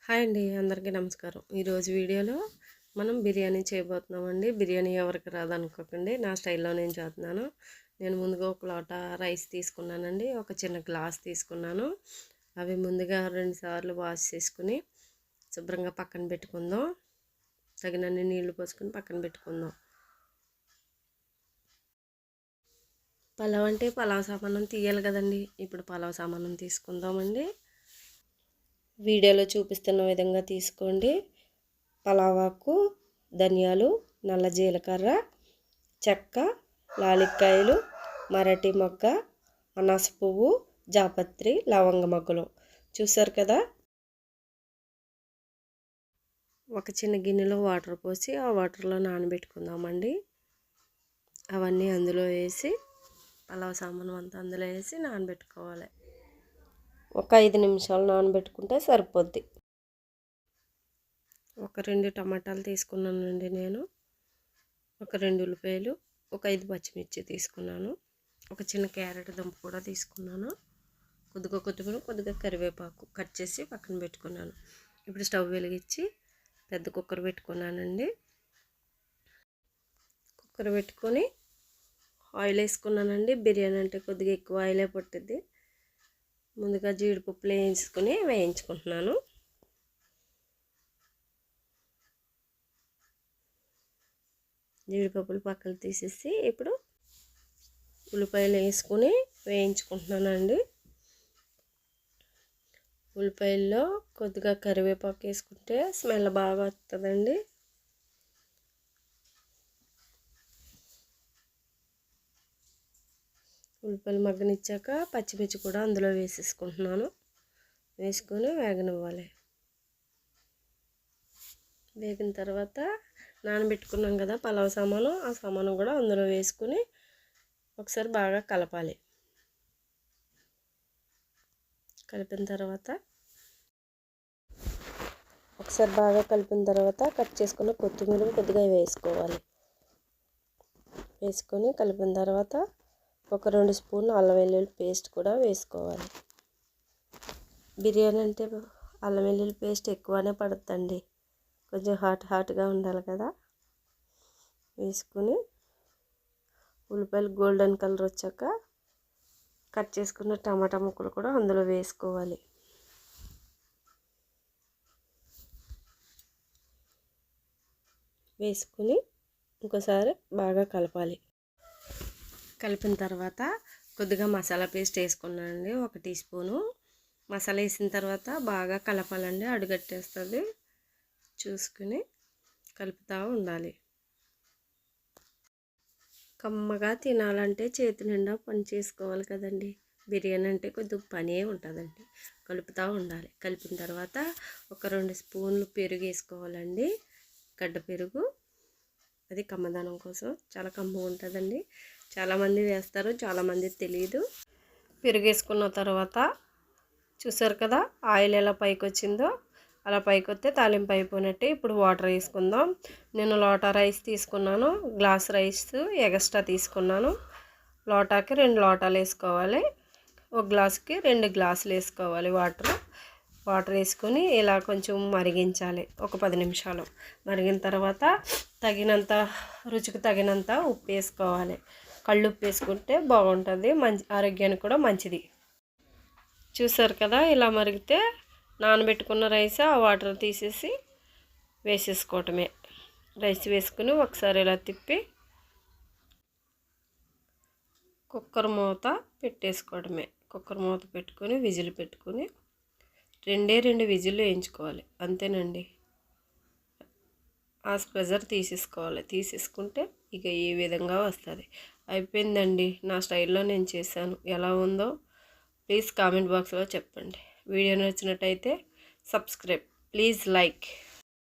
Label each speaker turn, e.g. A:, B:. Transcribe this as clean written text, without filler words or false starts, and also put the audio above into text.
A: Hi అండి, అందరికీ నమస్కారం. ఈరోజు వీడియోలో మనం బిర్యానీ చేయబోతున్నామండి. బిర్యానీ ఎవరికి రాదనుకోకండి, నా స్టైల్లో నేను చేస్తున్నాను. నేను ముందుగా ఒక లోట రైస్ తీసుకున్నానండి, ఒక చిన్న గ్లాస్ తీసుకున్నాను. అవి ముందుగా 2 సార్లు వాష్ చేసుకుని శుభ్రంగా పక్కన పెట్టుకుందాం. తగినన్ని నీళ్లు పోసుకొని పక్కన పెట్టుకుందాం. పలావ్ అంటే పలావ్ సామానం తీయాలి కదండి. ఇప్పుడు పలావ్ సామానం తీసుకుందామండి. వీడియోలో చూపిస్తున్న విధంగా తీసుకోండి. పలావాకు, ధనియాలు, నల్ల జీలకర్ర, చెక్క, లాలిక్కాయలు, మరటి మొగ్గ, అనాస పువ్వు, జాపత్రి, లవంగ మొగ్గలు చూసారు కదా. ఒక చిన్న గిన్నెలో వాటర్ పోసి ఆ వాటర్లో నానబెట్టుకుందామండి. అవన్నీ అందులో వేసి పలావ్ సామాను అంతా అందులో వేసి నానబెట్టుకోవాలి. ఒక 5 నిమిషాలు నానబెట్టుకుంటే సరిపోద్ది. ఒక 2 టమాటాలు తీసుకున్నానండి నేను. ఒక 2 ఉల్లిపాయలు, ఒక 5 పచ్చిమిర్చి తీసుకున్నాను. ఒక చిన్న క్యారెట్ దుంప కూడా తీసుకున్నాను. కొద్దిగా కొత్తిమీర, కొద్దిగా కరివేపాకు కట్ చేసి పక్కన పెట్టుకున్నాను. ఇప్పుడు స్టవ్ వెలిగించి పెద్ద కుక్కర్ పెట్టుకున్నానండి. కుక్కర్ పెట్టుకొని ఆయిల్ వేసుకున్నానండి. బిర్యానీ అంటే కొద్దిగా ఎక్కువ ఆయిలే పట్టుద్ది. ముందుగా జీడిపప్పులు వేయించుకుంటున్నాను. జీడిపప్పులు పక్కలు తీసేసి ఇప్పుడు ఉల్లిపాయలు వేసుకుని వేయించుకుంటున్నానండి. ఉల్లిపాయల్లో కొద్దిగా కరివేపాకు వేసుకుంటే స్మెల్ బాగా వస్తుందండి. ఉల్లిపాయలు మగ్గనిచ్చాక పచ్చిమిర్చి కూడా అందులో వేసేసుకుంటున్నాను. వేసుకొని వేగనివ్వాలి. వేగిన తర్వాత నానబెట్టుకున్నాం కదా పలావ్ సామాను, ఆ సామాను కూడా అందులో వేసుకుని ఒకసారి బాగా కలపాలి. కలిపిన తర్వాత కట్ చేసుకున్న కొత్తిమీర కొద్దిగా వేసుకోవాలి. వేసుకొని కలిపిన తర్వాత ఒక 2 స్పూన్లు అల్లం వెల్లుల్లి పేస్ట్ కూడా వేసుకోవాలి. బిర్యానీ అంటే అల్లం వెల్లుల్లి పేస్ట్ ఎక్కువనే పడుతుందండి. కొంచెం హాట్గా ఉండాలి కదా. వేసుకుని ఉల్లిపాయలు గోల్డెన్ కలర్ వచ్చాక కట్ చేసుకున్న టమాటా ముక్కలు కూడా అందులో వేసుకోవాలి. వేసుకుని ఇంకోసారి బాగా కలపాలి. కలిపిన తర్వాత కొద్దిగా మసాలా పేస్ట్ వేసుకున్నానండి, 1 టీ స్పూను. మసాలా వేసిన తర్వాత బాగా కలపాలండి, అడుగట్టేస్తుంది. చూసుకుని కలుపుతూ ఉండాలి. కమ్మగా తినాలంటే చేతి నిండా పని చేసుకోవాలి కదండి. బిర్యానీ అంటే కొద్దిగా పనే ఉంటుందండి. కలుపుతూ ఉండాలి. కలిపిన తర్వాత ఒక 2 స్పూన్లు పెరుగు వేసుకోవాలండి, గడ్డ పెరుగు. అది కమ్మదనం కోసం చాలా కమ్మగా ఉంటుందండి. చాలామంది వేస్తారు, చాలామంది తెలియదు. పెరుగు వేసుకున్న తర్వాత చూసారు కదా ఆయిల్ ఎలా పైకి వచ్చిందో, అలా పైకి వస్తే తాలింపు అయిపోయినట్టే. ఇప్పుడు వాటర్ వేసుకుందాం. నేను లోటా రైస్ తీసుకున్నాను, గ్లాస్ రైస్ ఎక్స్ట్రా తీసుకున్నాను. లోటాకి 2 లోటాలు వేసుకోవాలి. ఒక గ్లాసుకి 2 గ్లాసులు వేసుకోవాలి వాటర్ వేసుకొని ఇలా కొంచెం మరిగించాలి. ఒక 10 నిమిషాలు మరిగిన తర్వాత రుచికి తగినంత ఉప్పు వేసుకోవాలి. కళ్ళు ఉప్పు వేసుకుంటే బాగుంటుంది, ఆరోగ్యానికి కూడా మంచిది. చూసారు కదా ఇలా మరిగితే నానబెట్టుకున్న రైస్ ఆ వాటర్ తీసేసి వేసేసుకోవటమే. రైస్ వేసుకుని ఒకసారి ఇలా తిప్పి కుక్కర్ మూత పెట్టేసుకోవడమే. కుక్కర్ మూత పెట్టుకొని విజిల్ పెట్టుకొని 2 విజిల్లు వేయించుకోవాలి, అంతేనండి. ఆ ప్రెజర్ తీసేసుకోవాలి. తీసేసుకుంటే ఇక ఈ విధంగా వస్తుంది. అయిపోయిందండి. నా స్టైల్లో నేను చేశాను. ఎలా ఉందో ప్లీజ్ కామెంట్ బాక్స్లో చెప్పండి. వీడియో నచ్చినట్టయితే సబ్స్క్రైబ్, ప్లీజ్ లైక్.